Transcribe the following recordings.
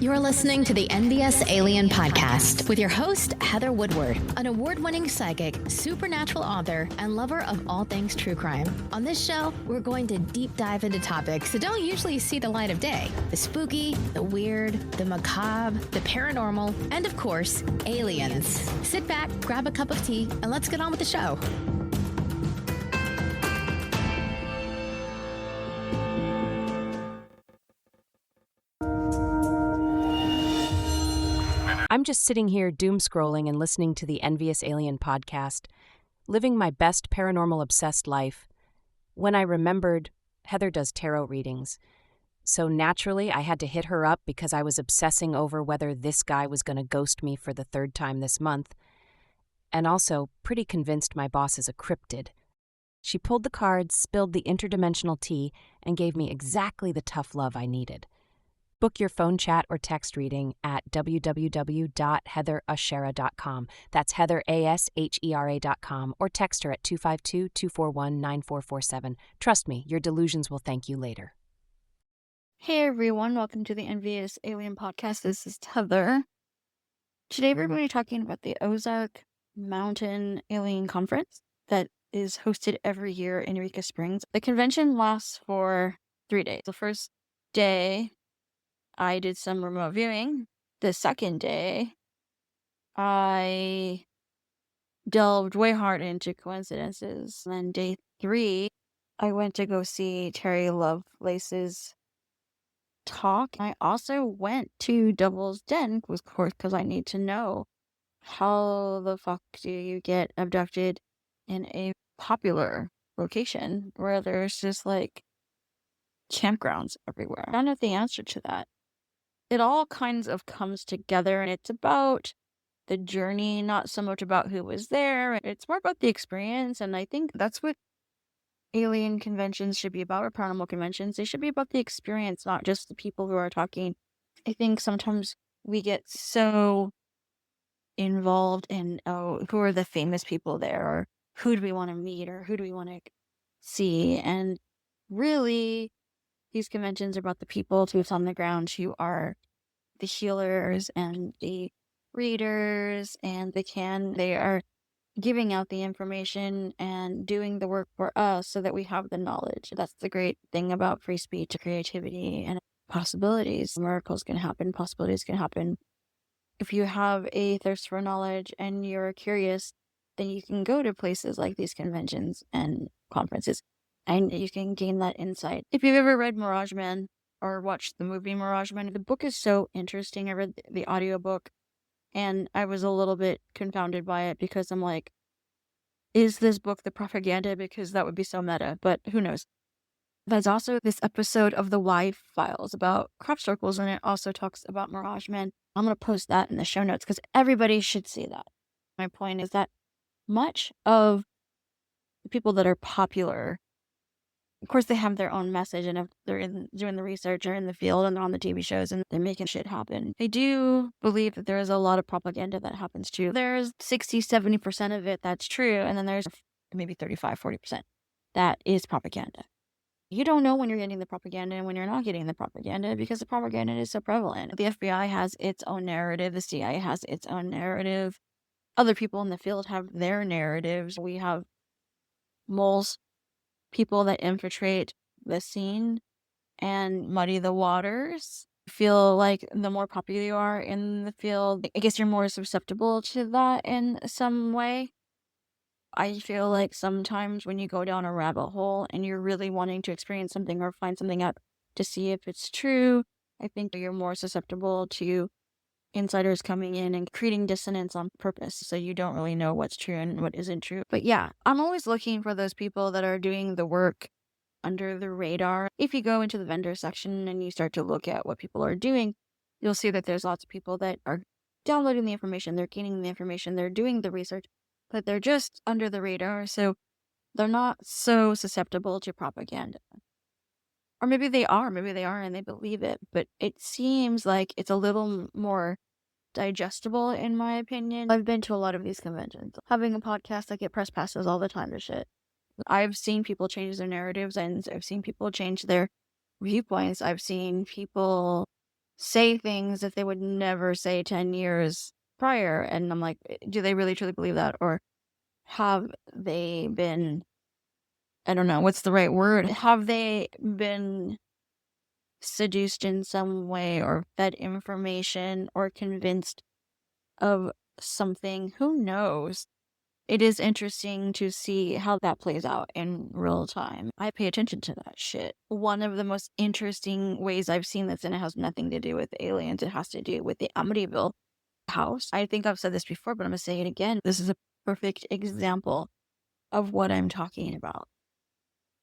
You're listening to the NVus Alien Podcast with your host, Heather Woodward, an award-winning psychic, supernatural author, and lover of all things true crime. On this show, we're going to deep dive into topics that don't usually see the light of day. The spooky, the weird, the macabre, the paranormal, and of course, aliens. Sit back, grab a cup of tea, and let's get on with the show. I'm just sitting here doom scrolling and listening to the NVus Alien Podcast, living my best paranormal obsessed life, when I remembered Heather does tarot readings. So naturally, I had to hit her up because I was obsessing over whether this guy was going to ghost me for the third time this month, and also pretty convinced my boss is a cryptid. She pulled the cards, spilled the interdimensional tea, and gave me exactly the tough love I needed. Book your phone chat or text reading at www.heatherashera.com. That's HeatherAshera.com, or text her at 252-241-9447. Trust me, your delusions will thank you later. Hey everyone, welcome to the NVus Alien Podcast. This is Heather. Today we're going to be talking about the Ozark Mountain UFO Conference that is hosted every year in Eureka Springs. The convention lasts for 3 days. The first day, I did some remote viewing. The second day, I delved way hard into coincidences. And then day 3, I went to go see Terry Lovelace's talk. I also went to Devil's Den, of course, because I need to know how the fuck do you get abducted in a popular location where there's just like campgrounds everywhere. I don't know the answer to that. It all kinds of comes together, and it's about the journey, not so much about who was there. It's more about the experience, and I think that's what alien conventions should be about, or paranormal conventions. They should be about the experience, not just the people who are talking. I think sometimes we get so involved in, who are the famous people there, or who do we want to meet, or who do we want to see, and really, these conventions are about the people who's on the ground, who are the healers and the readers, and they are giving out the information and doing the work for us so that we have the knowledge. That's the great thing about free speech, creativity, and possibilities. Miracles can happen, possibilities can happen. If you have a thirst for knowledge and you're curious, then you can go to places like these conventions and conferences, and you can gain that insight. If you've ever read Mirage Man or watched the movie Mirage Man, the book is so interesting. I read the audiobook, and I was a little bit confounded by it because I'm like, is this book the propaganda? Because that would be so meta, but who knows? There's also this episode of the Y Files about crop circles, and it also talks about Mirage Man. I'm going to post that in the show notes because everybody should see that. My point is that much of the people that are popular, of course, they have their own message, and if they're doing the research or in the field and they're on the TV shows and they're making shit happen. I do believe that there is a lot of propaganda that happens too. There's 60-70% of it that's true, and then there's maybe 35-40% that is propaganda. You don't know when you're getting the propaganda and when you're not getting the propaganda because the propaganda is so prevalent. The FBI has its own narrative. The CIA has its own narrative. Other people in the field have their narratives. We have moles, people that infiltrate the scene and muddy the waters. I feel like the more popular you are in the field, I guess you're more susceptible to that in some way. I feel like sometimes when you go down a rabbit hole and you're really wanting to experience something or find something out to see if it's true, I think you're more susceptible to insiders coming in and creating dissonance on purpose, so you don't really know what's true and what isn't true. But yeah, I'm always looking for those people that are doing the work under the radar. If you go into the vendor section and you start to look at what people are doing, you'll see that there's lots of people that are downloading the information, they're gaining the information, they're doing the research, but they're just under the radar, so they're not so susceptible to propaganda. Or maybe they are and they believe it, but it seems like it's a little more digestible in my opinion. I've been to a lot of these conventions. Having a podcast, I get press passes all the time to shit. I've seen people change their narratives, and I've seen people change their viewpoints. I've seen people say things that they would never say 10 years prior. And I'm like, do they really truly believe that? Or have they been, I don't know, what's the right word? Have they been seduced in some way or fed information or convinced of something? Who knows? It is interesting to see how that plays out in real time. I pay attention to that shit. One of the most interesting ways I've seen this, and it has nothing to do with aliens, it has to do with the Amityville house. I think I've said this before, but I'm going to say it again. This is a perfect example of what I'm talking about.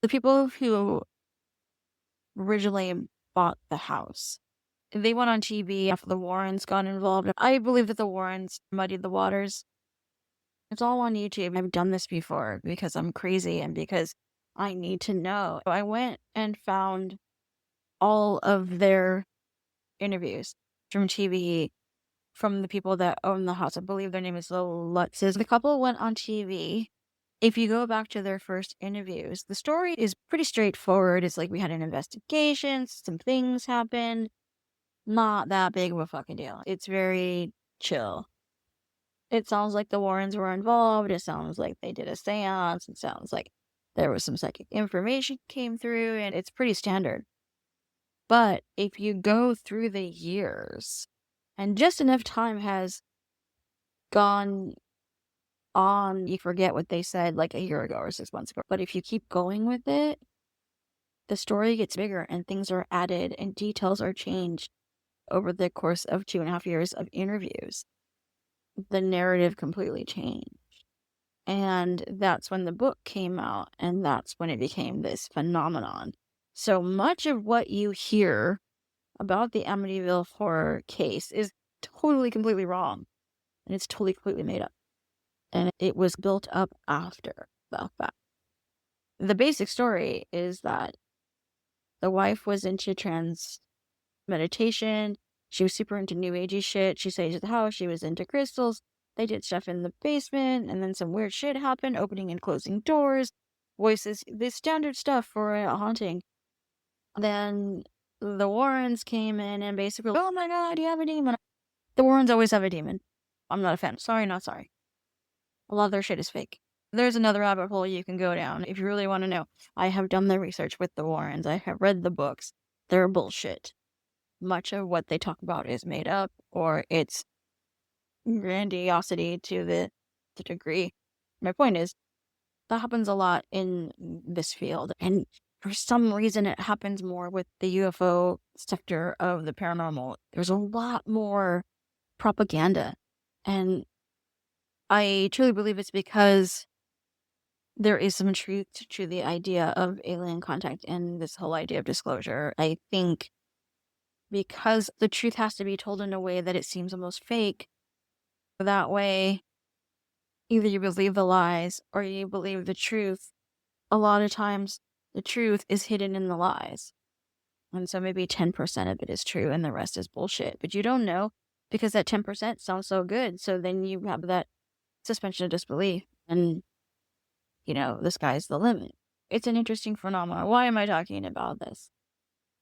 The people who originally bought the house, they went on TV after the Warrens got involved. I believe that the Warrens muddied the waters. It's all on YouTube. I've done this before because I'm crazy and because I need to know. I went and found all of their interviews from TV, from the people that own the house. I believe their name is the Lutzes. The couple went on TV. If you go back to their first interviews, the story is pretty straightforward. It's like we had an investigation, some things happened. Not that big of a fucking deal. It's very chill. It sounds like the Warrens were involved. It sounds like they did a seance. It sounds like there was some psychic information came through, and it's pretty standard. But if you go through the years, and just enough time has gone on, you forget what they said like a year ago or 6 months ago. But if you keep going with it, the story gets bigger and things are added and details are changed over the course of 2.5 years of interviews. The narrative completely changed. And that's when the book came out, and that's when it became this phenomenon. So much of what you hear about the Amityville horror case is totally, completely wrong. And it's totally, completely made up. And it was built up after the fact. The basic story is that the wife was into trance meditation. She was super into new agey shit. She stayed at the house. She was into crystals. They did stuff in the basement, and then some weird shit happened, opening and closing doors, voices, this standard stuff for a haunting. Then the Warrens came in and basically, oh my god, you have a demon. The Warrens always have a demon. I'm not a fan. Sorry, not sorry. A lot of their shit is fake. There's another rabbit hole you can go down if you really want to know. I have done the research with the Warrens. I have read the books. They're bullshit. Much of what they talk about is made up, or it's grandiosity to the degree. My point is, that happens a lot in this field, and for some reason it happens more with the UFO sector of the paranormal. There's a lot more propaganda, and I truly believe it's because there is some truth to the idea of alien contact and this whole idea of disclosure. I think because the truth has to be told in a way that it seems almost fake, that way either you believe the lies or you believe the truth. A lot of times the truth is hidden in the lies. And so maybe 10% of it is true and the rest is bullshit. But you don't know because that 10% sounds so good. So then you have that suspension of disbelief and, the sky's the limit. It's an interesting phenomenon. Why am I talking about this?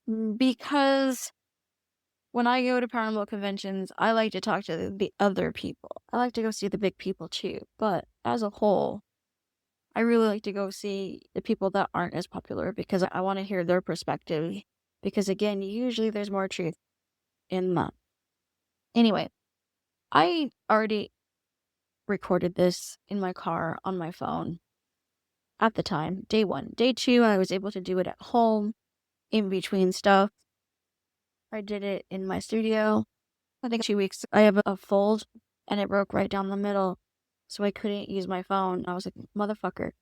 Because when I go to paranormal conventions, I like to talk to the other people. I like to go see the big people too. But as a whole, I really like to go see the people that aren't as popular because I want to hear their perspective. Because again, usually there's more truth in that. Anyway, I already recorded this in my car on my phone at the time, day 1. Day 2, I was able to do it at home in between stuff. I did it in my studio. I think 2 weeks. I have a fold and it broke right down the middle. So I couldn't use my phone. I was like, motherfucker.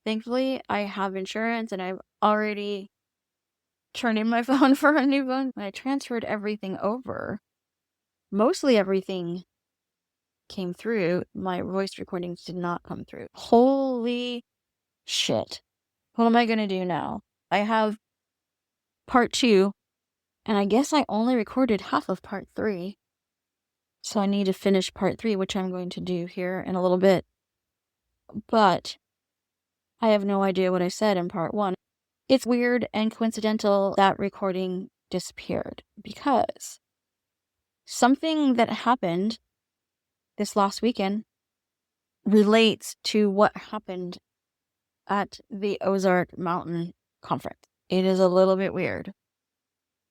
Thankfully, I have insurance and I've already turned in my phone for a new phone. When I transferred everything over, mostly everything came through. My voice recordings did not come through. Holy shit. What am I going to do now? I have part 2, and I guess I only recorded half of part 3. So I need to finish part 3, which I'm going to do here in a little bit. But I have no idea what I said in part 1. It's weird and coincidental that recording disappeared because something that happened this last weekend relates to what happened at the Ozark Mountain Conference. It is a little bit weird.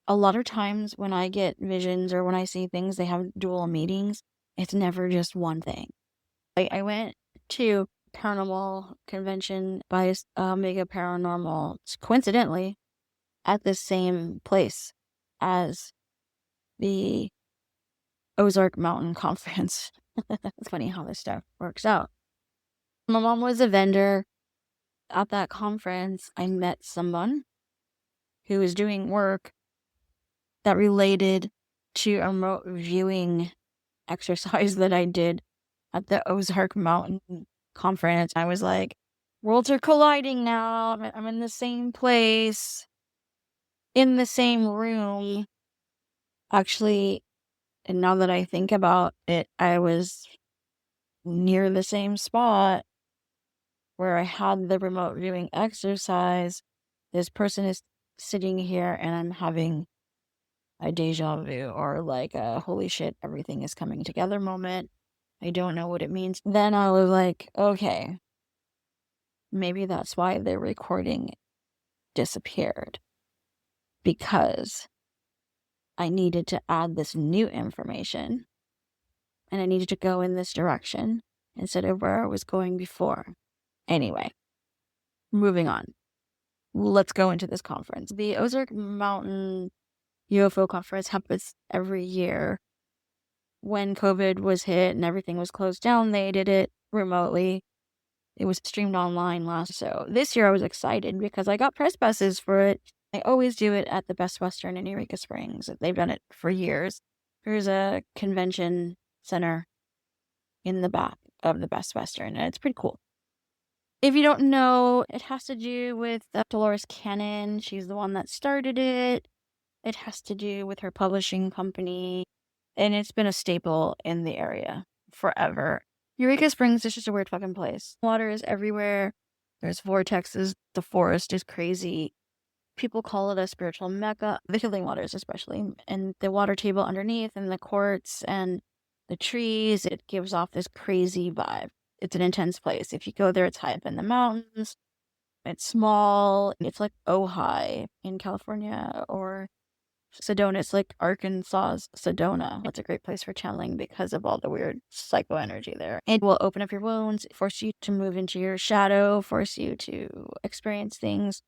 A lot of times when I get visions or when I see things, they have dual meanings. It's never just one thing. I went to paranormal convention by Omega Paranormal, coincidentally, at the same place as the Ozark Mountain Conference. It's funny how this stuff works out. My mom was a vendor at that conference. I met someone who was doing work that related to a remote viewing exercise that I did at the Ozark Mountain Conference. I was like, worlds are colliding now. I'm in the same place, in the same room. Actually, and now that I think about it, I was near the same spot where I had the remote viewing exercise. This person is sitting here and I'm having a deja vu or like a holy shit, everything is coming together moment. I don't know what it means. Then I was like, okay, maybe that's why the recording disappeared, because I needed to add this new information and I needed to go in this direction instead of where I was going before. Anyway, moving on. Let's go into this conference. The Ozark Mountain UFO Conference happens every year. When COVID was hit and everything was closed down, they did it remotely. It was streamed online last. So this year I was excited because I got press passes for it. I always do it at the Best Western in Eureka Springs. They've done it for years. There's a convention center in the back of the Best Western, and it's pretty cool. If you don't know, it has to do with Dolores Cannon. She's the one that started it. It has to do with her publishing company, and it's been a staple in the area forever. Eureka Springs is just a weird fucking place. Water is everywhere. There's vortexes. The forest is crazy. People call it a spiritual mecca. The healing waters especially. And the water table underneath and the quartz and the trees, it gives off this crazy vibe. It's an intense place. If you go there, it's high up in the mountains. It's small. It's like Ojai in California, or Sedona. It's like Arkansas's Sedona. It's a great place for channeling because of all the weird psycho energy there. It will open up your wounds, force you to move into your shadow, force you to experience things.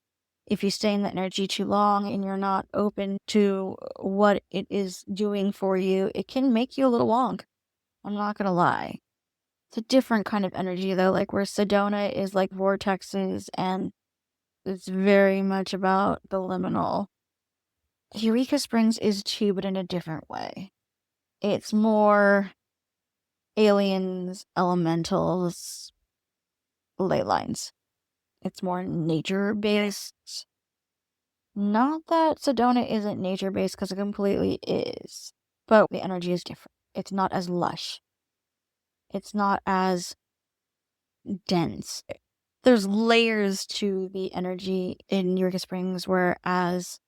If you stay in that energy too long and you're not open to what it is doing for you, it can make you a little wonk. I'm not going to lie. It's a different kind of energy though, like where Sedona is like vortexes and it's very much about the liminal. Eureka Springs is too, but in a different way. It's more aliens, elementals, ley lines. It's more nature-based. Not that Sedona isn't nature-based, because it completely is. But the energy is different. It's not as lush. It's not as dense. There's layers to the energy in Eureka Springs, whereas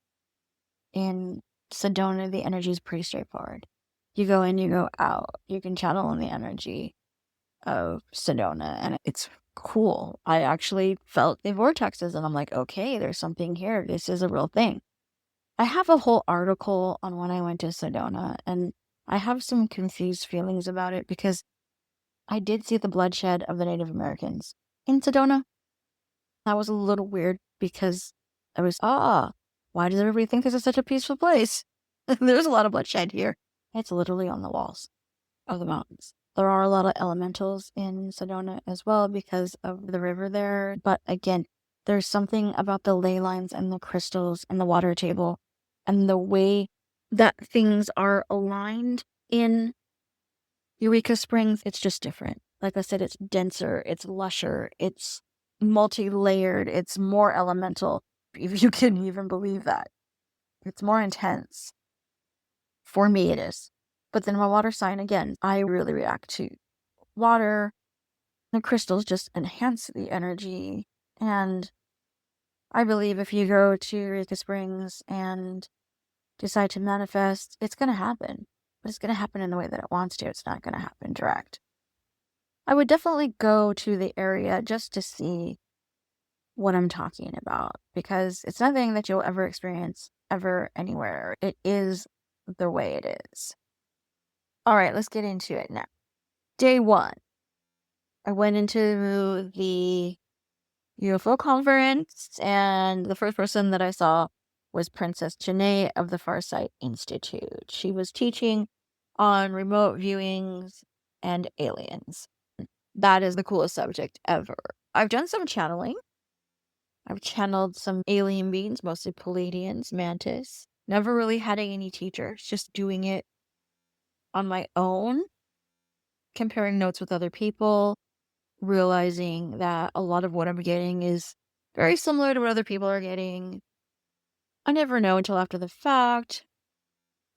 in Sedona, the energy is pretty straightforward. You go in, you go out. You can channel in the energy of Sedona, and it's cool. I actually felt the vortexes, and I'm like, okay, there's something here. This is a real thing. I have a whole article on when I went to Sedona, and I have some confused feelings about it because I did see the bloodshed of the Native Americans in Sedona. That was a little weird because I was, why does everybody think this is such a peaceful place? There's a lot of bloodshed here. It's literally on the walls of the mountains. There are a lot of elementals in Sedona as well because of the river there. But again, there's something about the ley lines and the crystals and the water table and the way that things are aligned in Eureka Springs. It's just different. Like I said, it's denser, it's lusher, it's multi-layered, it's more elemental, if you can even believe that. It's more intense. For me, it is. But then my water sign, again, I really react to water. The crystals just enhance the energy. And I believe if you go to Eureka Springs and decide to manifest, it's going to happen. but it's going to happen in the way that it wants to. It's not going to happen direct. I would definitely go to the area just to see what I'm talking about, because it's nothing that you'll ever experience ever anywhere. It is the way it is. All right, let's get into it now. Day 1, I went into the UFO conference, and the first person that I saw was Princess Jena of the Farsight Institute. She was teaching on remote viewings and aliens. That is the coolest subject ever. I've done some channeling. I've channeled some alien beings, mostly Palladians, Mantis. Never really had any teachers, just doing it on my own, comparing notes with other people, realizing that a lot of what I'm getting is very similar to what other people are getting. I never know until after the fact.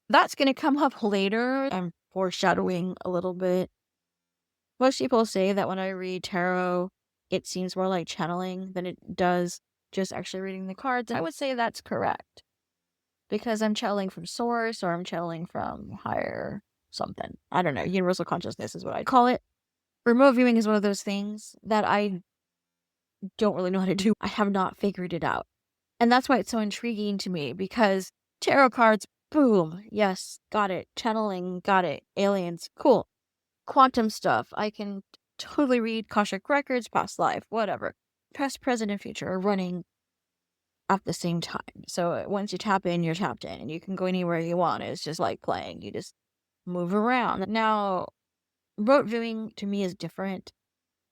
That's going to come up later. I'm foreshadowing a little bit. Most people say that when I read tarot, it seems more like channeling than it does just actually reading the cards. And I would say that's correct, because I'm channeling from source, or I'm channeling from higher something. I don't know. Universal consciousness is what I'd call it. Remote viewing is one of those things that I don't really know how to do. I have not figured it out. And that's why it's so intriguing to me, because tarot cards, boom, yes, got it. Channeling, got it. Aliens, cool. Quantum stuff, I can totally read Akashic records, past life, whatever. Past, present, and future are running at the same time. So once you tap in, you're tapped in, and you can go anywhere you want. It's just like playing. You just move around. Now, remote viewing to me is different.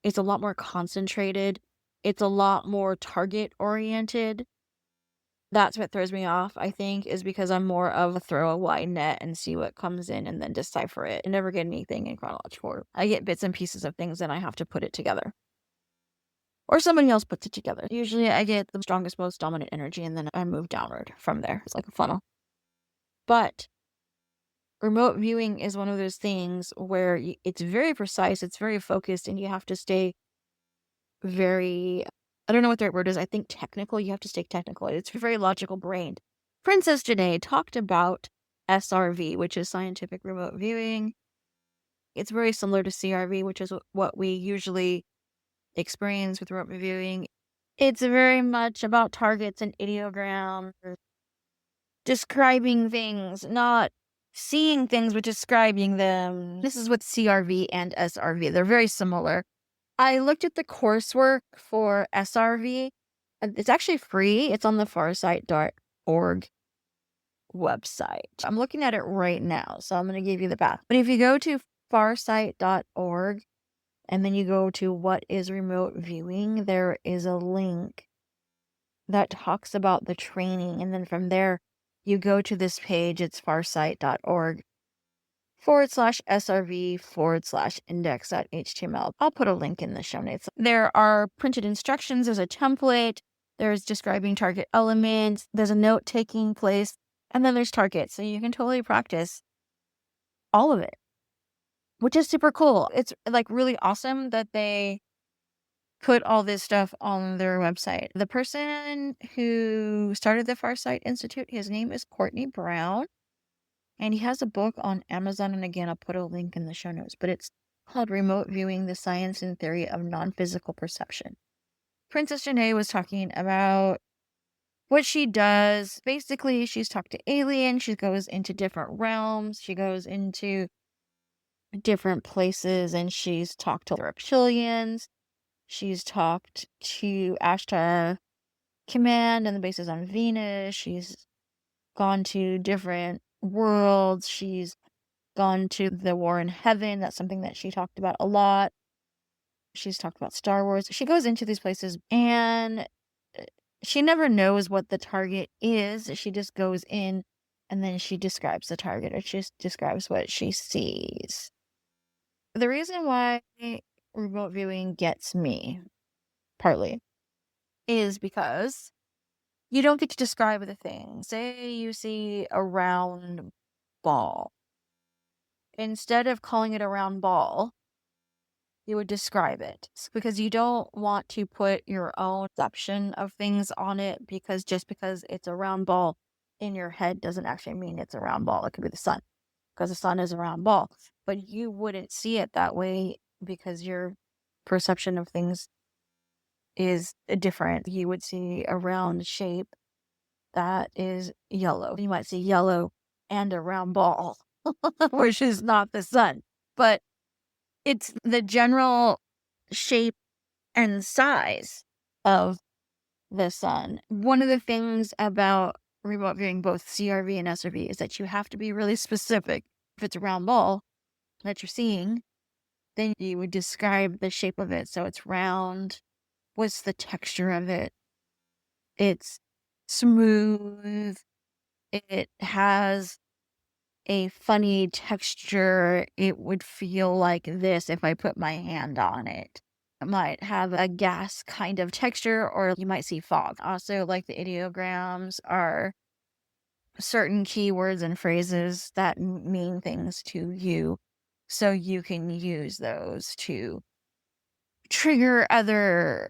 It's a lot more concentrated. It's a lot more target oriented. That's what throws me off, I think, is because I'm more of a throw a wide net and see what comes in and then decipher it. I never get anything in chronological order. I get bits and pieces of things and I have to put it together. Or somebody else puts it together. Usually I get the strongest, most dominant energy, and then I move downward from there. It's like a funnel. But remote viewing is one of those things where it's very precise, it's very focused, and you have to stay very, I don't know what the right word is. I think technical. You have to stay technical. It's very logical brained. Princess Jena talked about SRV, which is scientific remote viewing. It's very similar to CRV, which is what we usually experience with remote viewing. It's very much about targets and ideograms, describing things, not seeing things, but describing them. This is with CRV and SRV. They're very similar. I looked at the coursework for SRV. It's actually free. It's on the farsight.org website. I'm looking at it right now, so I'm going to give you the path. But if you go to farsight.org and then you go to what is remote viewing, there is a link that talks about the training. And then from there, you go to this page. It's farsight.org/SRV/index.html. I'll put a link in the show notes. There are printed instructions. There's a template. There's describing target elements. There's a note taking place. And then there's targets. So you can totally practice all of it, which is super cool. It's like really awesome that they put all this stuff on their website. The person who started the Farsight Institute, his name is Courtney Brown. And he has a book on Amazon, and again, I'll put a link in the show notes, but it's called Remote Viewing, the Science and Theory of Non-Physical Perception. Princess Jena was talking about what she does. Basically, she's talked to aliens, she goes into different realms, she goes into different places, and she's talked to reptilians, she's talked to Ashta Command and the bases on Venus, she's gone to different worlds, she's gone to the war in heaven. That's something that she talked about a lot. She's talked about Star Wars. She goes into these places and she never knows what the target is. She just goes in and then she describes the target, or she just describes what she sees. The reason why remote viewing gets me, partly, is because you don't get to describe the thing. Say you see a round ball. Instead of calling it a round ball, you would describe it, because you don't want to put your own perception of things on it, because just because it's a round ball in your head doesn't actually mean it's a round ball. It could be the sun. because the sun is a round ball. But you wouldn't see it that way because your perception of things is different. You would see a round shape that is yellow. You might see yellow and a round ball, which is not the sun. But it's the general shape and size of the sun. One of the things about remote viewing both CRV and SRV is that you have to be really specific. If it's a round ball that you're seeing, then you would describe the shape of it. So it's round. What's the texture of it? It's smooth. It has a funny texture. It would feel like this if I put my hand on it. It might have a gas kind of texture, or you might see fog. Also, like the ideograms are certain keywords and phrases that mean things to you. So you can use those to trigger other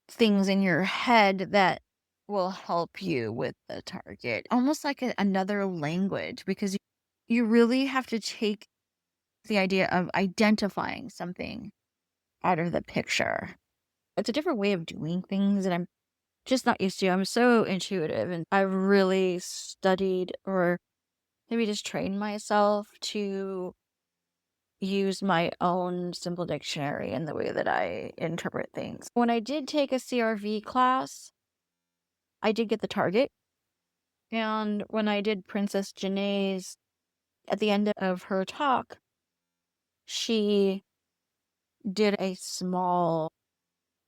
things in your head that will help you with the target. Almost like another language, because you really have to take the idea of identifying something out of the picture. It's a different way of doing things that I'm just not used to. I'm so intuitive, and I've really studied or maybe just trained myself to use my own simple dictionary in the way that I interpret things. When I did take a CRV class, I did get the target. And when I did Princess Jena's, at the end of her talk, she did a small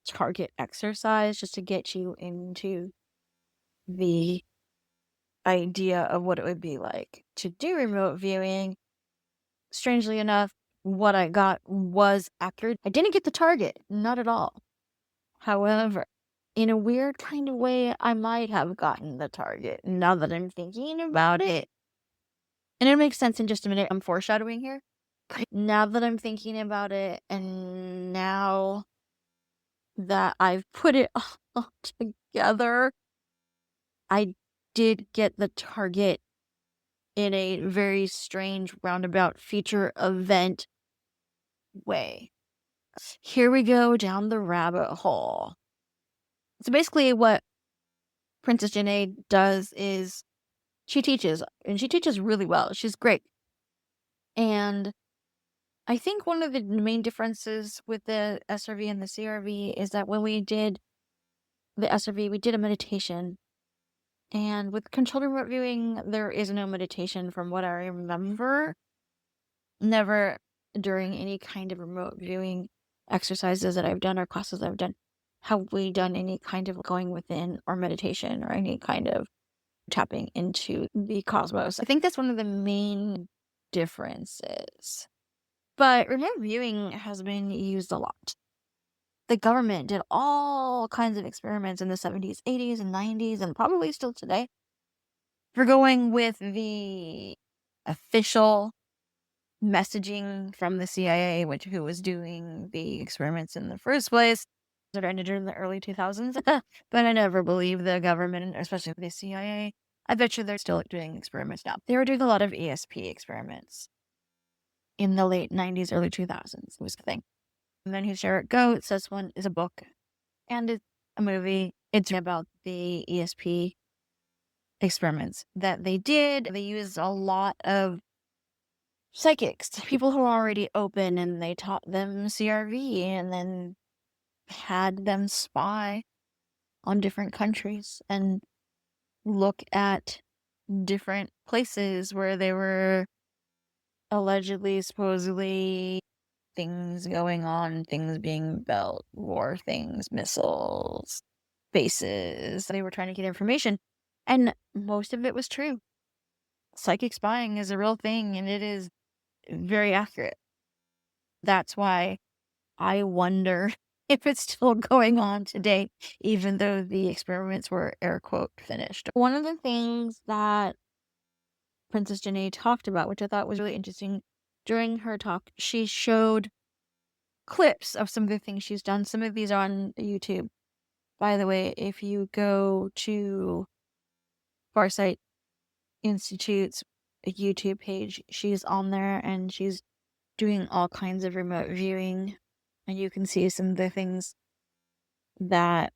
target exercise just to get you into the idea of what it would be like to do remote viewing. Strangely enough, what I got was accurate. I didn't get the target, not at all. However, in a weird kind of way, I might have gotten the target now that I'm thinking about it. And it makes sense in just a minute. I'm foreshadowing here. But now that I'm thinking about it, and now that I've put it all together, I did get the target in a very strange roundabout feature event way. Here we go down the rabbit hole. So basically what Princess Jena does is she teaches, and she teaches really well. She's great. And I think one of the main differences with the SRV and the CRV is that when we did the SRV, we did a meditation. And with controlled remote viewing, there is no meditation from what I remember. Never during any kind of remote viewing exercises that I've done or classes that I've done have we done any kind of going within or meditation or any kind of tapping into the cosmos. I think that's one of the main differences. But remote viewing has been used a lot. The government did all kinds of experiments in the 70s, 80s, and 90s, and probably still today. For going with the official messaging from the CIA, who was doing the experiments in the first place. It ended in the early 2000s. But I never believed the government, especially the CIA. I bet you they're still doing experiments now. They were doing a lot of ESP experiments in the late 90s, early 2000s. It was the thing. And then Who Share It Goats. This one is a book and it's a movie. It's about the ESP experiments that they did. They used a lot of psychics, people who are already open, and they taught them CRV and then had them spy on different countries and look at different places where there were allegedly, supposedly things going on, things being built, war things, missiles, bases. They were trying to get information, and most of it was true. Psychic spying is a real thing, and it is very accurate. That's why I wonder if it's still going on today, even though the experiments were air quote finished. One of the things that Princess Jena talked about, which I thought was really interesting, during her talk, she showed clips of some of the things she's done. Some of these are on YouTube. By the way, if you go to Farsight Institute's YouTube page. She's on there and she's doing all kinds of remote viewing, and you can see some of the things that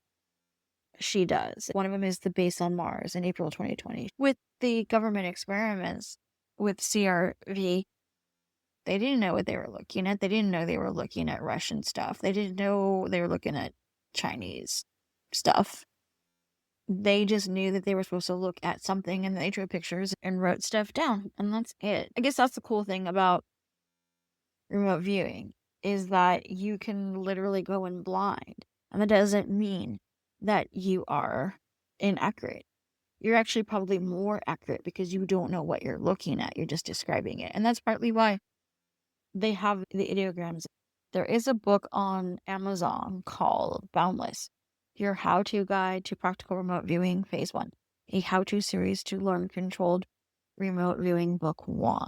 she does. One of them is the base on Mars in April 2020. With the government experiments with CRV, they didn't know what they were looking at. They didn't know they were looking at Russian stuff. They didn't know they were looking at Chinese stuff. They just knew that they were supposed to look at something, and they drew pictures and wrote stuff down, and that's it. I guess that's the cool thing about remote viewing, is that you can literally go in blind. And that doesn't mean that you are inaccurate. You're actually probably more accurate because you don't know what you're looking at. You're just describing it. And that's partly why they have the ideograms. There is a book on Amazon called Boundless, Your How-To Guide to Practical Remote Viewing Phase 1, a how-to series to learn controlled remote viewing book 1.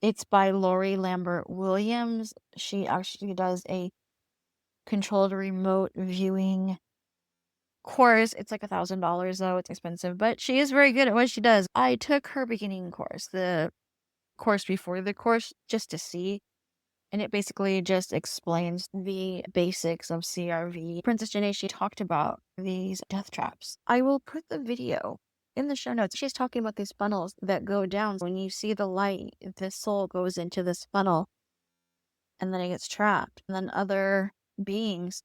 It's by Lori Lambert Williams. She actually does a controlled remote viewing course. It's like $1,000 though. It's expensive, but she is very good at what she does. I took her beginning course, the course before the course, just to see. And it basically just explains the basics of CRV. Princess Jena, she talked about these death traps. I will put the video in the show notes. She's talking about these funnels that go down. When you see the light, the soul goes into this funnel and then it gets trapped. And then other beings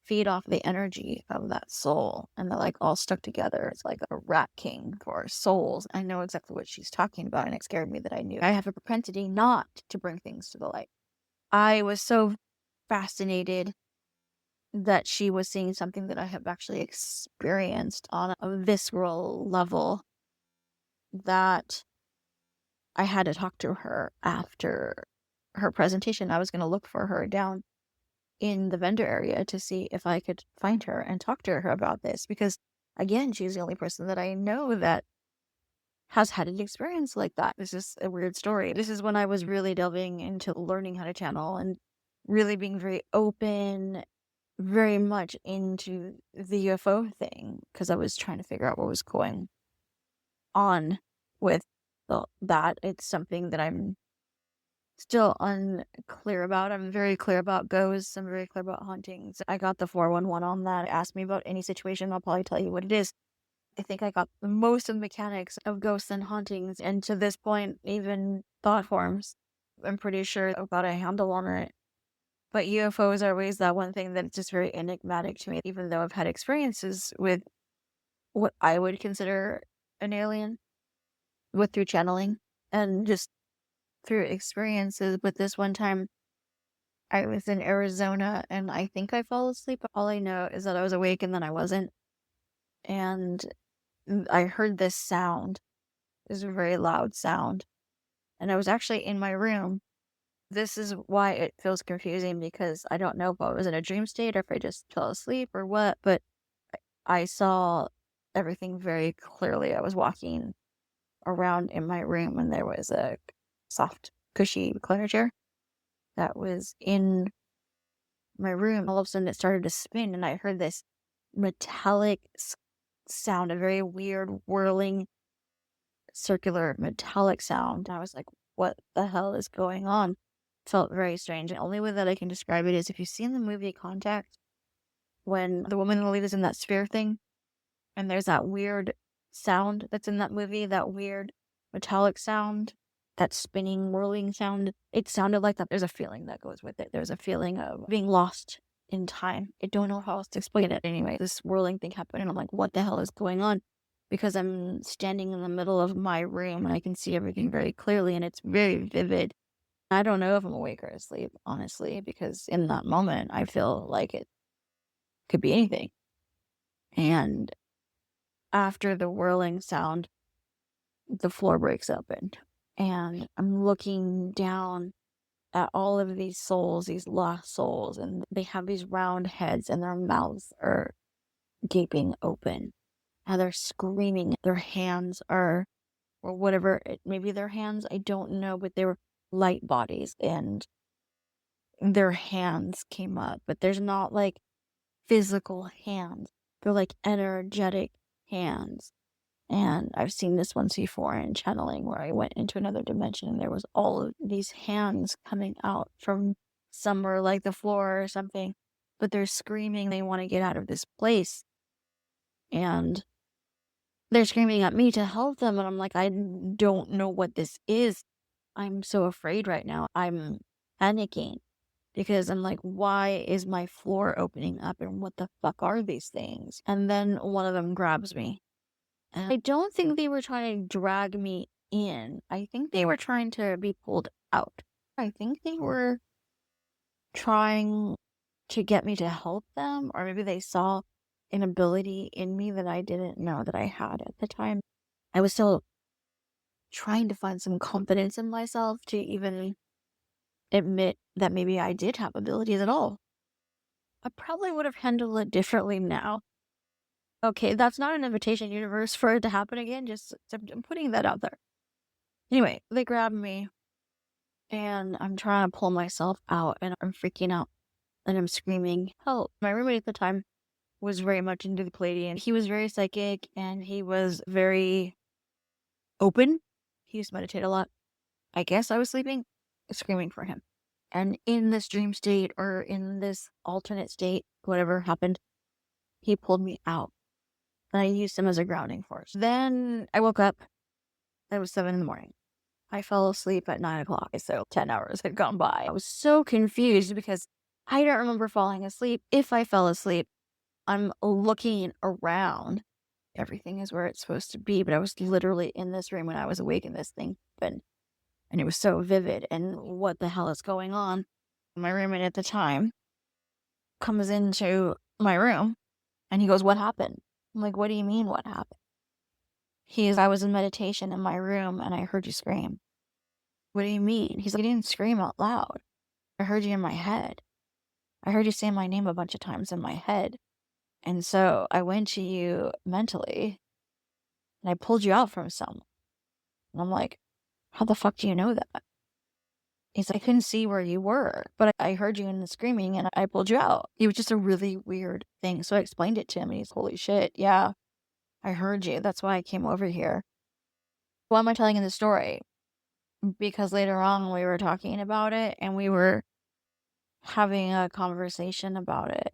feed off the energy of that soul. And they're like all stuck together. It's like a rat king for souls. I know exactly what she's talking about, and it scared me that I knew. I have a propensity not to bring things to the light. I was so fascinated that she was seeing something that I have actually experienced on a visceral level that I had to talk to her after her presentation. I was going to look for her down in the vendor area to see if I could find her and talk to her about this, because again, she's the only person that I know that has had an experience like that. This is a weird story. This is when I was really delving into learning how to channel and really being very open, very much into the UFO thing, because I was trying to figure out what was going on with that. It's something that I'm still unclear about. I'm very clear about ghosts. I'm very clear about hauntings. I got the 411 on that. Ask me about any situation, I'll probably tell you what it is. I think I got most of the mechanics of ghosts and hauntings, and to this point, even thought forms. I'm pretty sure I've got a handle on it. But UFOs are always that one thing that's just very enigmatic to me, even though I've had experiences with what I would consider an alien, through channeling and just through experiences. But this one time, I was in Arizona and I think I fell asleep. All I know is that I was awake and then I wasn't. And I heard this sound. It was a very loud sound. And I was actually in my room. This is why it feels confusing, because I don't know if I was in a dream state or if I just fell asleep or what, but I saw everything very clearly. I was walking around in my room and there was a soft, cushy recliner chair that was in my room. All of a sudden it started to spin and I heard this metallic sound, a very weird whirling circular metallic sound. I was like, what the hell is going on? Felt very strange. The only way that I can describe it is if you've seen the movie Contact, when the woman in the lead is in that sphere thing, and there's that weird sound that's in that movie, that weird metallic sound, that spinning, whirling sound. It sounded like that. There's a feeling that goes with it. There's a feeling of being lost in time. I don't know how else to explain it. Anyway, this whirling thing happened, and I'm like, what the hell is going on? Because I'm standing in the middle of my room, and I can see everything very clearly, and it's very vivid. I don't know if I'm awake or asleep, honestly, because in that moment, I feel like it could be anything. And after the whirling sound, the floor breaks open. And I'm looking down at all of these souls, these lost souls, and they have these round heads and their mouths are gaping open. And they're screaming. Their hands are, or whatever, maybe their hands, I don't know, but they were light bodies and their hands came up. But there's not like physical hands. They're like energetic hands. And I've seen this once before in channeling where I went into another dimension and there was all of these hands coming out from somewhere like the floor or something, but they're screaming they want to get out of this place. And they're screaming at me to help them. And I'm like, I don't know what this is. I'm so afraid right now. I'm panicking because I'm like, why is my floor opening up and what the fuck are these things? And then one of them grabs me. And I don't think they were trying to drag me in. I think they were trying to be pulled out. I think they were trying to get me to help them, or maybe they saw an ability in me that I didn't know that I had at the time. I was still trying to find some confidence in myself to even admit that maybe I did have abilities at all. I probably would have handled it differently now. Okay, that's not an invitation, universe, for it to happen again. I'm putting that out there. Anyway, they grabbed me and I'm trying to pull myself out and I'm freaking out and I'm screaming, help. My roommate at the time was very much into the Palladian. He was very psychic and he was very open. He used to meditate a lot. I guess I was sleeping, screaming for him. And in this dream state or in this alternate state, whatever happened, he pulled me out. And I used him as a grounding force. Then I woke up. It was 7 a.m. I fell asleep at 9 o'clock. So 10 hours had gone by. I was so confused because I don't remember falling asleep. If I fell asleep, I'm looking around. Everything is where it's supposed to be. But I was literally in this room when I was awake and this thing happened. And it was so vivid. And what the hell is going on? My roommate at the time comes into my room and he goes, what happened? I'm like, what do you mean what happened? I was in meditation in my room and I heard you scream. What do you mean? He's like, I didn't scream out loud. I heard you in my head. I heard you say my name a bunch of times in my head. And so I went to you mentally and I pulled you out from someone. And I'm like, how the fuck do you know that? He's like, I couldn't see where you were, but I heard you in the screaming and I pulled you out. It was just a really weird thing. So I explained it to him and he's, holy shit, yeah, I heard you. That's why I came over here. Why am I telling you the story? Because later on we were talking about it and we were having a conversation about it.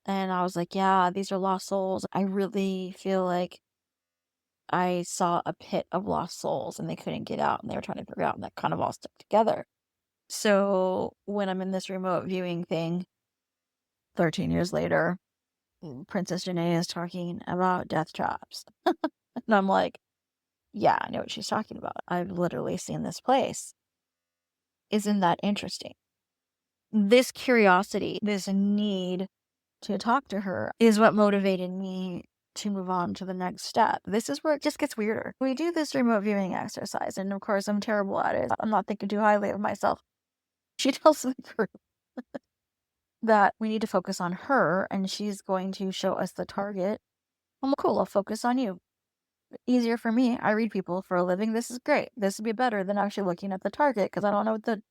And I was like, yeah, these are lost souls. I really feel like I saw a pit of lost souls and they couldn't get out and they were trying to figure out and that kind of all stuck together. So when I'm in this remote viewing thing, 13 years later, Princess Jena is talking about death traps. And I'm like, yeah, I know what she's talking about. I've literally seen this place. Isn't that interesting? This curiosity, this need to talk to her is what motivated me to move on to the next step. This is where it just gets weirder. We do this remote viewing exercise, and of course, I'm terrible at it. I'm not thinking too highly of myself. She tells the group that we need to focus on her, and she's going to show us the target. I'm like, cool, I'll focus on you. Easier for me. I read people for a living. This is great. This would be better than actually looking at the target because I don't know what the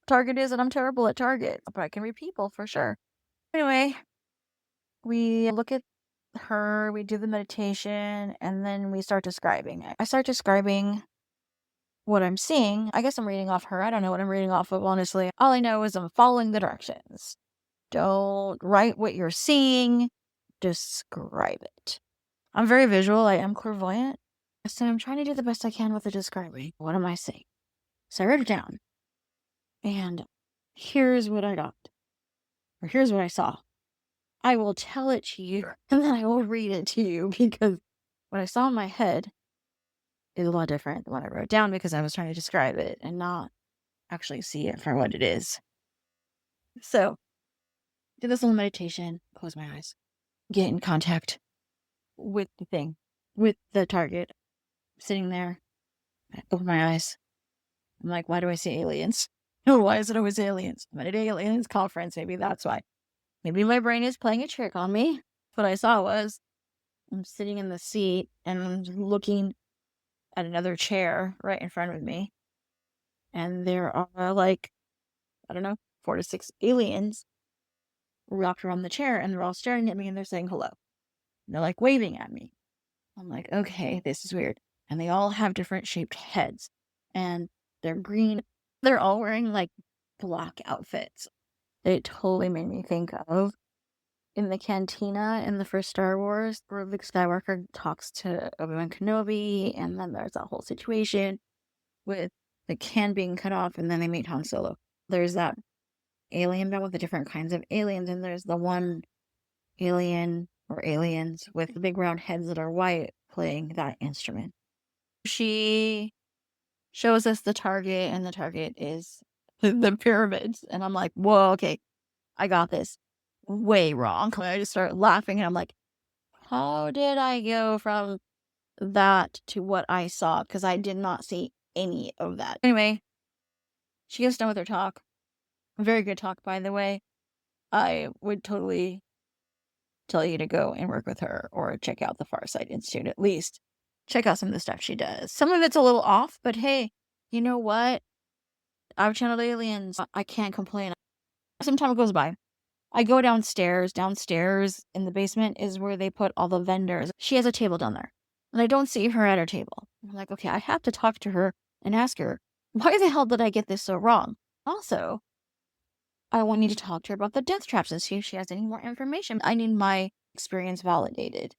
target is, and I'm terrible at target. But I can read people for sure. Anyway, we look at her, we do the meditation, and then we start describing it. I start describing what I'm seeing. I guess I'm reading off her. I don't know what I'm reading off of, honestly. All I know is I'm following the directions. Don't write what you're seeing, describe it. I'm very visual. I am clairvoyant. So I'm trying to do the best I can with the describing. What am I saying? So I wrote it down. And here's what I got. Or here's what I saw. I will tell it to you and then I will read it to you because what I saw in my head is a lot different than what I wrote down because I was trying to describe it and not actually see it for what it is. So, do this little meditation, close my eyes, get in contact with the thing, with the target, sitting there, I open my eyes. I'm like, why do I see aliens? No, why is it always aliens? I'm at an aliens conference, maybe that's why. Maybe my brain is playing a trick on me. What I saw was I'm sitting in the seat and I'm looking at another chair right in front of me. And there are like, I don't know, 4 to 6 aliens wrapped around the chair and they're all staring at me and they're saying hello. And they're like waving at me. I'm like, okay, this is weird. And they all have different shaped heads. And they're green. They're all wearing like black outfits. It totally made me think of in the cantina in the first Star Wars, where Luke Skywalker talks to Obi-Wan Kenobi, and then there's that whole situation with the can being cut off, and then they meet Han Solo. There's that alien band with the different kinds of aliens, and there's the one alien or aliens with the big round heads that are white playing that instrument. She shows us the target, and the target is the pyramids. And I'm like, whoa, okay, I got this way wrong. I just start laughing, and I'm like, how did I go from that to what I saw? Because I did not see any of that. Anyway, she gets done with her talk. Very good talk, by the way. I would totally tell you to go and work with her or check out the Farsight Institute. At least check out some of the stuff she does. Some of it's a little off, but hey, you know what? I've channeled aliens. I can't complain. Some time goes by. I go downstairs. Downstairs in the basement is where they put all the vendors. She has a table down there, and I don't see her at her table. I'm like, okay, I have to talk to her and ask her, why the hell did I get this so wrong? Also, I need to talk to her about the death traps and see if she has any more information. I need my experience validated.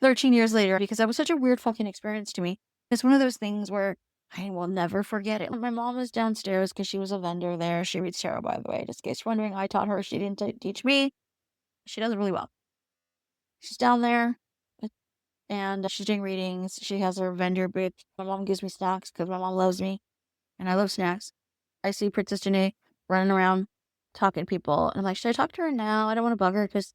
13 years later, because that was such a weird fucking experience to me. It's one of those things where I will never forget it. My mom was downstairs because she was a vendor there. She reads tarot, by the way. Just in case you're wondering, I taught her. She didn't teach me. She does it really well. She's down there and she's doing readings. She has her vendor booth. My mom gives me snacks because my mom loves me and I love snacks. I see Princess Jena running around talking to people. And I'm like, should I talk to her now? I don't want to bug her because,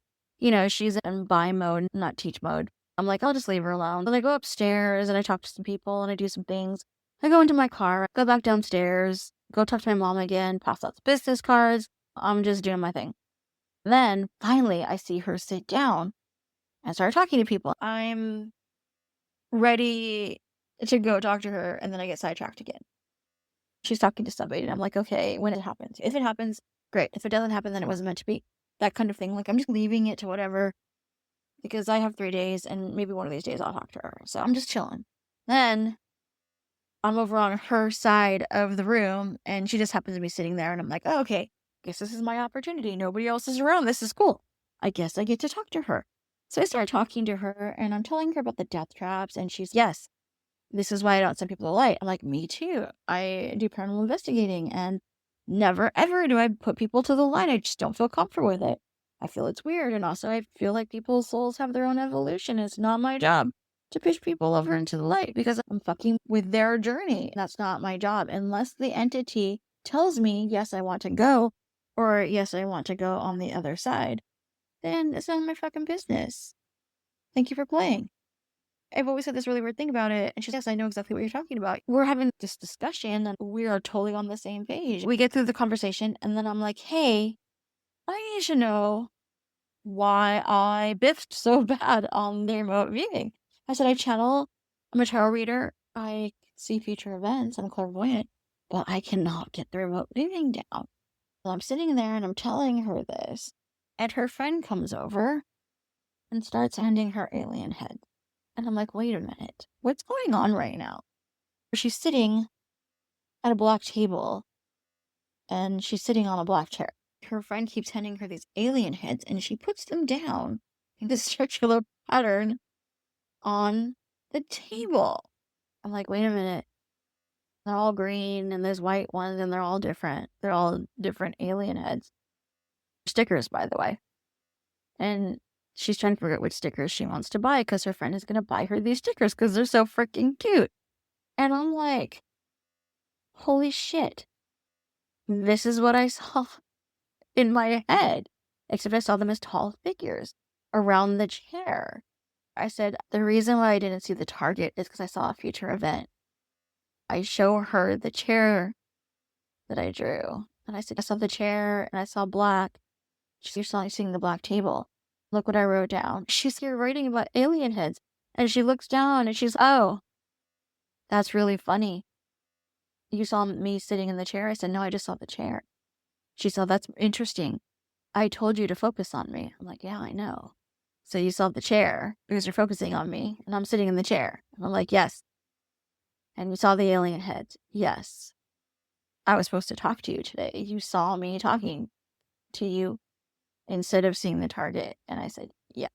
she's in buy mode, not teach mode. I'm like, I'll just leave her alone. But I go upstairs and I talk to some people and I do some things. I go into my car, go back downstairs, go talk to my mom again, pass out the business cards. I'm just doing my thing. Then finally I see her sit down and start talking to people. I'm ready to go talk to her, and then I get sidetracked again. She's talking to somebody, and I'm like, okay, when it happens. If it happens, great. If it doesn't happen, then it wasn't meant to be. That kind of thing. Like, I'm just leaving it to whatever, because I have 3 days, and maybe one of these days I'll talk to her. So I'm just chilling. Then I'm over on her side of the room, and she just happens to be sitting there, and I'm like, oh, okay, guess this is my opportunity. Nobody else is around. This is cool. I guess I get to talk to her. So I start talking to her, and I'm telling her about the death traps, and she's, yes, this is why I don't send people to the light. I'm like, me too. I do paranormal investigating, and never, ever do I put people to the light. I just don't feel comfortable with it. I feel it's weird, and also I feel like people's souls have their own evolution. It's not my job to push people over into the light because I'm fucking with their journey. That's not my job. Unless the entity tells me, yes, I want to go, or yes, I want to go on the other side, then it's none of my fucking business. Thank you for playing. I've always said this really weird thing about it. And she's, yes, I know exactly what you're talking about. We're having this discussion and we are totally on the same page. We get through the conversation and then I'm like, hey, I need to know why I biffed so bad on the remote viewing. I said, I'm a tarot reader. I see future events. I'm clairvoyant, but I cannot get the remote viewing down. So I'm sitting there and I'm telling her this. And her friend comes over and starts handing her alien head. And I'm like, wait a minute, what's going on right now? She's sitting at a black table and she's sitting on a black chair. Her friend keeps handing her these alien heads and she puts them down in this circular pattern on the table. I'm like, wait a minute. They're all green and there's white ones and they're all different. They're all different alien heads. Stickers, by the way. And she's trying to figure out which stickers she wants to buy because her friend is going to buy her these stickers because they're so freaking cute. And I'm like, holy shit. This is what I saw in my head. Except I saw them as tall figures around the chair. I said, the reason why I didn't see the target is because I saw a future event. I show her the chair that I drew. And I said, I saw the chair and I saw black. You're seeing the black table. Look what I wrote down. She's here writing about alien heads. And she looks down and she's, oh, that's really funny. You saw me sitting in the chair? I said, no, I just saw the chair. She said, that's interesting. I told you to focus on me. I'm like, yeah, I know. So you saw the chair because you're focusing on me and I'm sitting in the chair. And I'm like, yes. And you saw the alien head. Yes. I was supposed to talk to you today. You saw me talking to you instead of seeing the target. And I said, yes.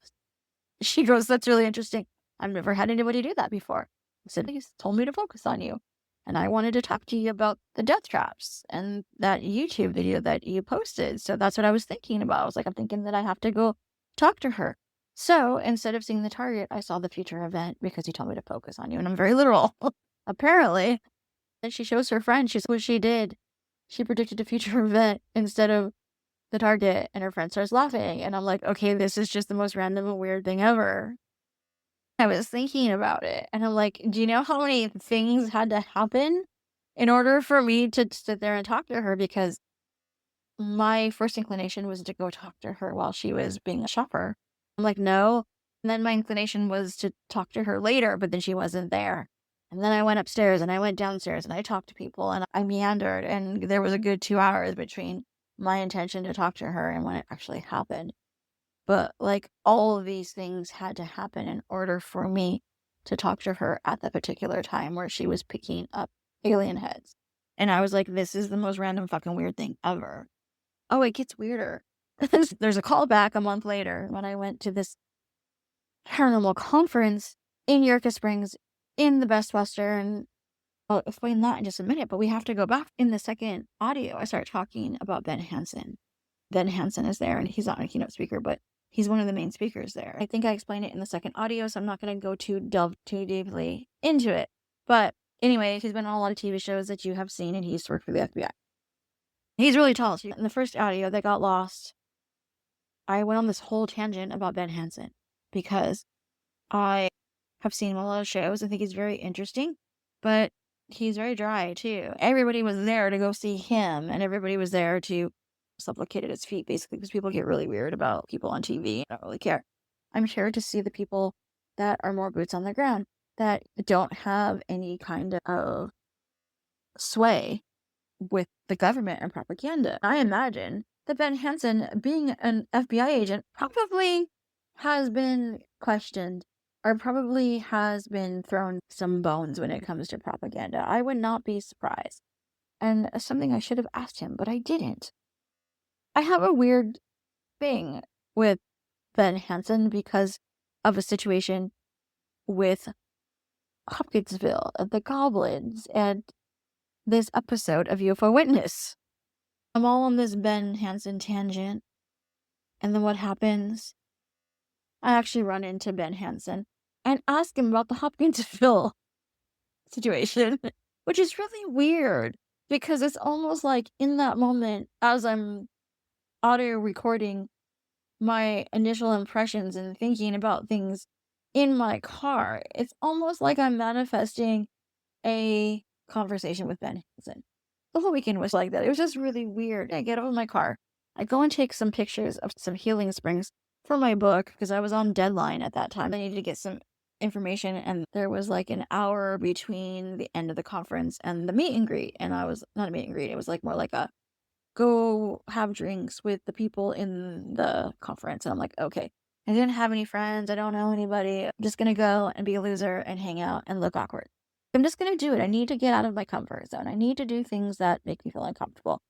She goes, that's really interesting. I've never had anybody do that before. I said, he told me to focus on you. And I wanted to talk to you about the death traps and that YouTube video that you posted. So that's what I was thinking about. I was like, I'm thinking that I have to go talk to her. So instead of seeing the target, I saw the future event because he told me to focus on you. And I'm very literal, apparently. And she shows her friend, she says what she did. She predicted a future event instead of the target. And her friend starts laughing. And I'm like, okay, this is just the most random and weird thing ever. I was thinking about it and I'm like, do you know how many things had to happen in order for me to sit there and talk to her? Because my first inclination was to go talk to her while she was being a shopper. I'm like, no. And then my inclination was to talk to her later, but then she wasn't there. And then I went upstairs and I went downstairs and I talked to people and I meandered and there was a good 2 hours between my intention to talk to her and when it actually happened. But like all of these things had to happen in order for me to talk to her at that particular time where she was picking up alien heads. And I was like, this is the most random fucking weird thing ever. Oh, it gets weirder. There's a callback a month later when I went to this paranormal conference in Eureka Springs in the Best Western. I'll explain that in just a minute, but we have to go back. In the second audio, I start talking about Ben Hansen. Ben Hansen is there and he's not a keynote speaker, but he's one of the main speakers there. I think I explained it in the second audio, so I'm not going to go delve too deeply into it. But anyway, he's been on a lot of TV shows that you have seen and he's worked for the FBI. He's really tall. So in the first audio that got lost, I went on this whole tangent about Ben Hansen because I have seen him on a lot of shows. I think he's very interesting, but he's very dry too. Everybody was there to go see him and everybody was there to supplicate at his feet, basically, because people get really weird about people on TV. I don't really care. I'm here to see the people that are more boots on the ground, that don't have any kind of sway with the government and propaganda. I imagine that Ben Hansen, being an FBI agent, probably has been questioned or probably has been thrown some bones when it comes to propaganda. I would not be surprised. And something I should have asked him, but I didn't. I have a weird thing with Ben Hansen because of a situation with Hopkinsville, the goblins, and this episode of UFO Witness. I'm all on this Ben Hansen tangent, and then what happens? I actually run into Ben Hansen and ask him about the Hopkinsville situation, which is really weird because it's almost like in that moment, as I'm audio recording my initial impressions and thinking about things in my car, it's almost like I'm manifesting a conversation with Ben Hansen. The whole weekend was like that. It was just really weird. I get out of my car. I go and take some pictures of some healing springs for my book because I was on deadline at that time. I needed to get some information and there was like an hour between the end of the conference and the meet and greet. And I was not a meet and greet. It was like more like a go have drinks with the people in the conference. And I'm like, okay, I didn't have any friends. I don't know anybody. I'm just going to go and be a loser and hang out and look awkward. I'm just going to do it. I need to get out of my comfort zone. I need to do things that make me feel uncomfortable.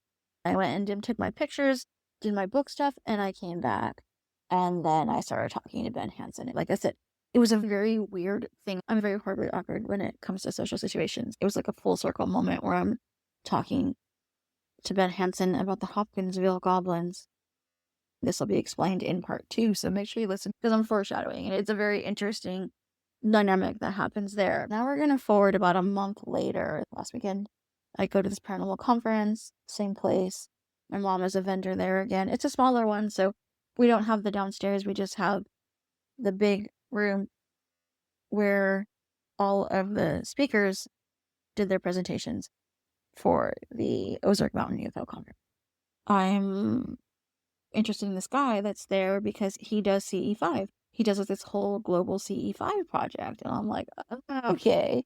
I went and took my pictures, did my book stuff, and I came back. And then I started talking to Ben Hansen. Like I said, it was a very weird thing. I'm very horribly awkward when it comes to social situations. It was like a full circle moment where I'm talking to Ben Hansen about the Hopkinsville goblins. This will be explained in part 2, so make sure you listen because I'm foreshadowing, and it's a very interesting dynamic that happens there. Now we're going to forward about a month later. Last weekend, I go to this paranormal conference, same place. My mom is a vendor there again. It's a smaller one, so we don't have the downstairs. We just have the big room where all of the speakers did their presentations for the Ozark Mountain UFO Conference. I'm interested in this guy that's there because he does CE5. He does this whole global CE5 project. And I'm like, okay,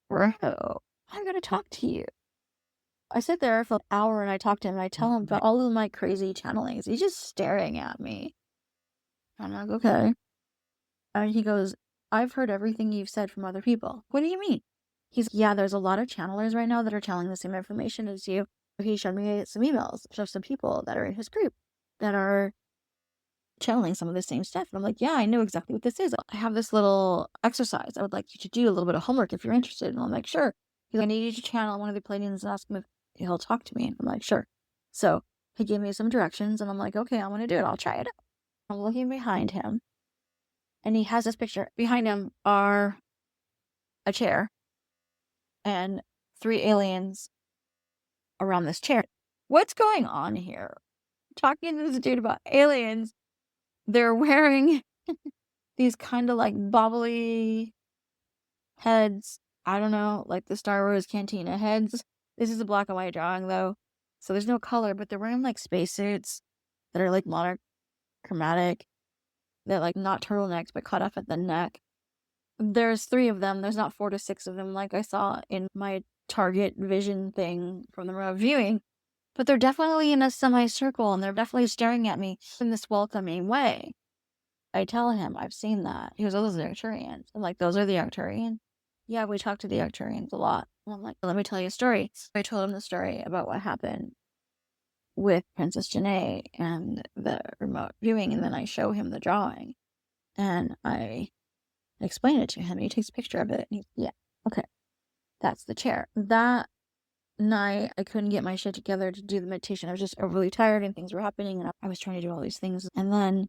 bro, I'm going to talk to you. I sit there for an hour and I talk to him and I tell him about all of my crazy channelings. He's just staring at me. I'm like, okay. And he goes, I've heard everything you've said from other people. What do you mean? He's, yeah, there's a lot of channelers right now that are telling the same information as you. He showed me some emails of some people that are in his group that are channeling some of the same stuff. And I'm like, yeah, I know exactly what this is. I have this little exercise I would like you to do, a little bit of homework if you're interested. And I'm like, sure. He's like, I need you to channel one of the Pleiadians and ask him if he'll talk to me. And I'm like, sure. So he gave me some directions and I'm like, okay, I'm going to do it. I'll try it out. I'm looking behind him and he has this picture. Behind him are a chair and 3 aliens around this chair. What's going on here? Talking to this dude about aliens. They're wearing these kind of like bobbly heads. I don't know, like the Star Wars Cantina heads. This is a black and white drawing though, so there's no color, but they're wearing like spacesuits that are like monochromatic. They're like not turtlenecks, but cut off at the neck. There's 3 of them. There's not 4 to 6 of them like I saw in my target vision thing from the remote viewing. But they're definitely in a semicircle, and they're definitely staring at me in this welcoming way. I tell him, I've seen that. He goes, oh, those are the Arcturians. I'm like, those are the Arcturians? Yeah, we talk to the Arcturians a lot. And I'm like, let me tell you a story. I told him the story about what happened with Princess Jena and the remote viewing, and then I show him the drawing. And I explain it to him. He takes a picture of it. And he's, yeah, okay, that's the chair. That night, I couldn't get my shit together to do the meditation. I was just overly tired and things were happening and I was trying to do all these things. And then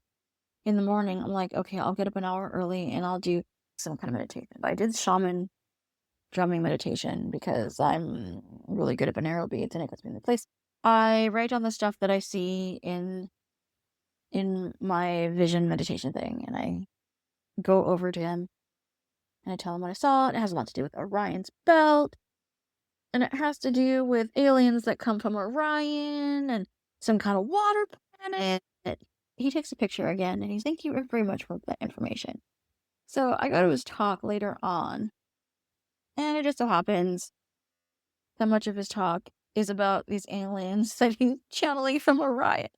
in the morning, I'm like, okay, I'll get up an hour early and I'll do some kind of meditation. But I did shaman drumming meditation because I'm really good at binaural beats and it puts me in the place. I write down the stuff that I see in my vision meditation thing, and I go over to him and I tell him what I saw. It has a lot to do with Orion's belt, and it has to do with aliens that come from Orion and some kind of water planet. He takes a picture again and he's, thank you very much for that information. So I go to his talk later on, and it just so happens that much of his talk is about these aliens that he's channeling from Orion.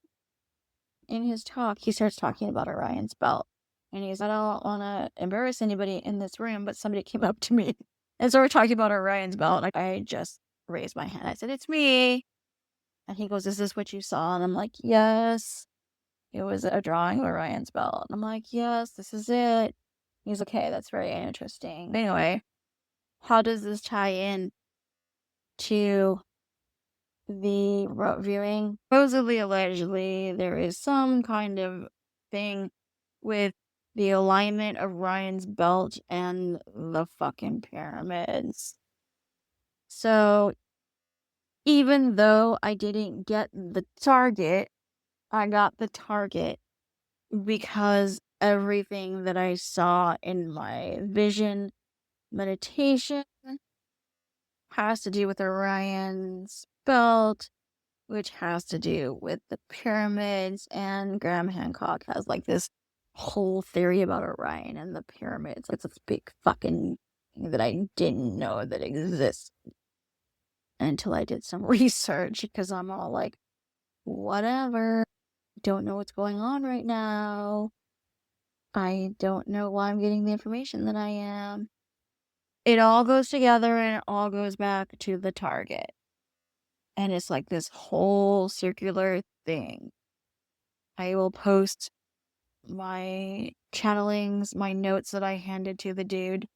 In his talk, he starts talking about Orion's belt. And he's, I don't want to embarrass anybody in this room, but somebody came up to me and so we're talking about Orion's belt. I just raised my hand. I said, it's me. And he goes, is this what you saw? And I'm like, yes. It was a drawing of Orion's belt. And I'm like, yes, this is it. He's okay, that's very interesting. Anyway, how does this tie in to the remote viewing? Supposedly, allegedly, there is some kind of thing with the alignment of Orion's belt and the fucking pyramids. So, even though I didn't get the target, I got the target because everything that I saw in my vision meditation has to do with Orion's belt, which has to do with the pyramids, and Graham Hancock has like this whole theory about Orion and the pyramids. It's this big fucking thing that I didn't know that exists until I did some research, because I'm all like, whatever. Don't know what's going on right now. I don't know why I'm getting the information that I am. It all goes together and it all goes back to the target. And it's like this whole circular thing. I will post my channelings, my notes that I handed to the dude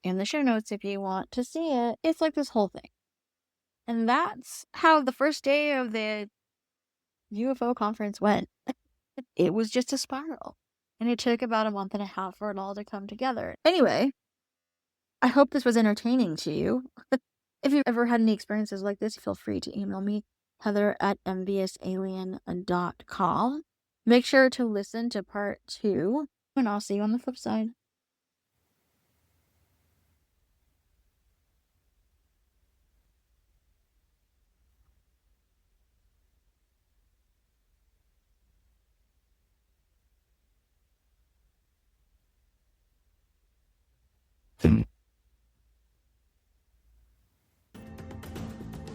in the show notes if you want to see it. It's like this whole thing. And that's how the first day of the UFO conference went. It was just a spiral. And it took about a month and a half for it all to come together. Anyway, I hope this was entertaining to you. If you've ever had any experiences like this, feel free to email me, heather@NVusAlien.com. Make sure to listen to part 2, and I'll see you on the flip side.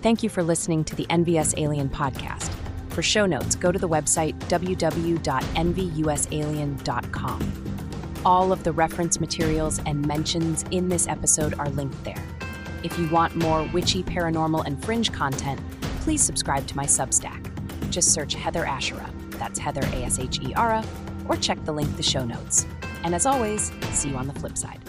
Thank you for listening to the NVus Alien Podcast. For show notes, go to the website www.nvusalien.com. All of the reference materials and mentions in this episode are linked there. If you want more witchy, paranormal, and fringe content, please subscribe to my Substack. Just search Heather Ashera, that's Heather Ashera, or check the link in the show notes. And as always, see you on the flip side.